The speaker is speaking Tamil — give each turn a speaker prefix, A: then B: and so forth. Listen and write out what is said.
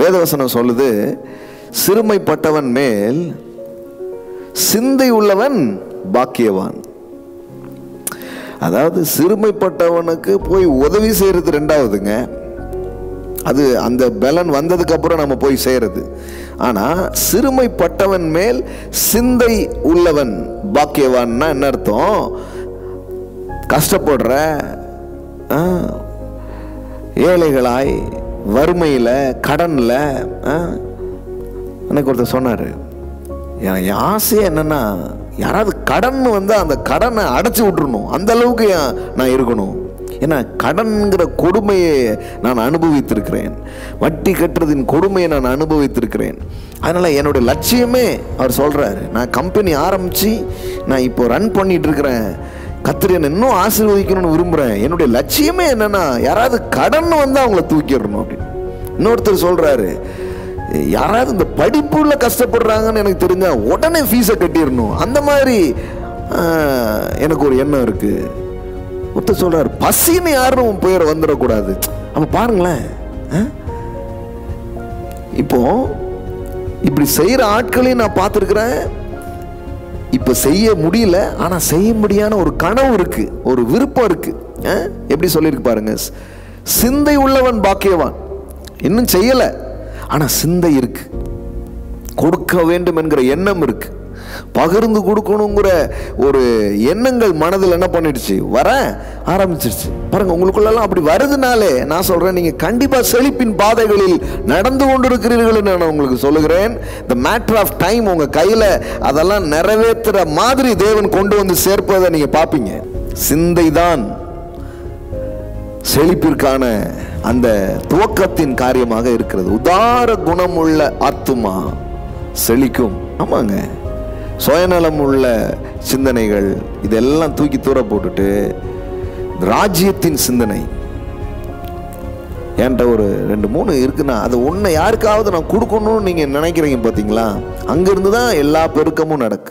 A: வேதவசனம் சொல்லுது, சிறுமைப்பட்டவன் மேல் சிந்தை உள்ளவன் பாக்கியவான். அதாவது சிறுமைப்பட்டவனுக்கு போய் உதவி செய்யறது ரெண்டாவதுங்க, அது அந்த பலன் வந்ததுக்கு அப்புறம் நம்ம போய் செய்யறது. ஆனா சிறுமைப்பட்டவன் மேல் சிந்தை உள்ளவன் பாக்கியவான்னா என்ன அர்த்தம்? கஷ்டப்படுற, ஏழைகளாய், வறுமையில, கடன்ல. எனக்கு ஒருத்தர் சொன்னாரு, என் ஆசையே என்னன்னா யாராவது கடன் வந்தா அந்த கடனை அடைச்சி விட்டுறணும், அந்த அளவுக்கு நான் இருக்கணும். ஏன்னா கடன்கிற கொடுமையை நான் அனுபவித்திருக்கிறேன், வட்டி கட்டுறதின் கொடுமையை நான் அனுபவித்திருக்கிறேன். அதனால என்னுடைய லட்சியமே, அவர் சொல்றாரு, நான் கம்பெனி ஆரம்பிச்சு நான் இப்போ ரன் பண்ணிட்டு இருக்கிறேன், கர்த்தர் என்னை இன்னும் ஆசீர்வதிக்கணும்னு விரும்புறேன். என்னுடைய லட்சியமே என்னன்னா யாராவது கடன் வந்தா அவங்கள தூக்கிடணும் அப்படின்னு. இன்னொருத்தர் சொல்றாரு, யாராவது இந்த படிப்புல கஷ்டப்படுறாங்கன்னு எனக்கு தெரிஞ்சா உடனே ஃபீஸை கட்டிடணும், அந்த மாதிரி எனக்கு ஒரு எண்ணம் இருக்கு. ஒருத்தர் சொல்றாரு, பசின்னு யாரும் பேர் வந்துடக்கூடாது. அப்ப பாருங்களேன், இப்போ இப்படி செய்யற ஆட்களையும் நான் பார்த்துருக்கிறேன். இப்ப செய்ய முடியல, ஆனா செய்ய முடியாத ஒரு கனவு இருக்கு, ஒரு விருப்பம் இருக்கு. எப்படி சொல்லியிருக்கு பாருங்க, சிந்தை உள்ளவன் பாக்கியவான். இன்னும் செய்யல, ஆனா சிந்தை இருக்கு, கொடுக்க வேண்டும் என்கிற எண்ணம் இருக்கு, பகிர்ந்து கொடுக்கணுங்கிற ஒரு எண்ணங்கள் மனதில் என்ன பண்ணிடுச்சு, வர ஆரம்பிச்சிருச்சு. பாருங்க, உங்களுக்குள்ளெல்லாம் அப்படி வருதுனாலே நான் சொல்றேன், நீங்க கண்டிப்பா செழிப்பின் பாதைகளில் நடந்து கொண்டிருக்கிறீர்கள். நான் உங்களுக்கு சொல்லுகிறேன், the matter of time உங்க கையில அதெல்லாம் நிறைவேற்றுற மாதிரி தேவன் கொண்டு வந்து சேர்ப்பதை நீங்க பார்ப்பீங்க. சிந்தைதான் செழிப்பிற்கான அந்த துவக்கத்தின் காரியமாக இருக்கிறது. உதார குணமுள்ள ஆத்துமா செழிக்கும். ஆமாங்க, சுயநலம் உள்ள சிந்தனைகள் இதெல்லாம் தூக்கி தூர போட்டுட்டு ராஜ்யத்தின் சிந்தனை, என்கிட்ட ஒரு 2-3 இருக்குன்னா அது ஒன்று யாருக்காவது நான் கொடுக்கணும்னு நீங்க நினைக்கிறீங்க பார்த்தீங்களா, அங்கிருந்து தான் எல்லா பெருக்கமும் நடக்கும்.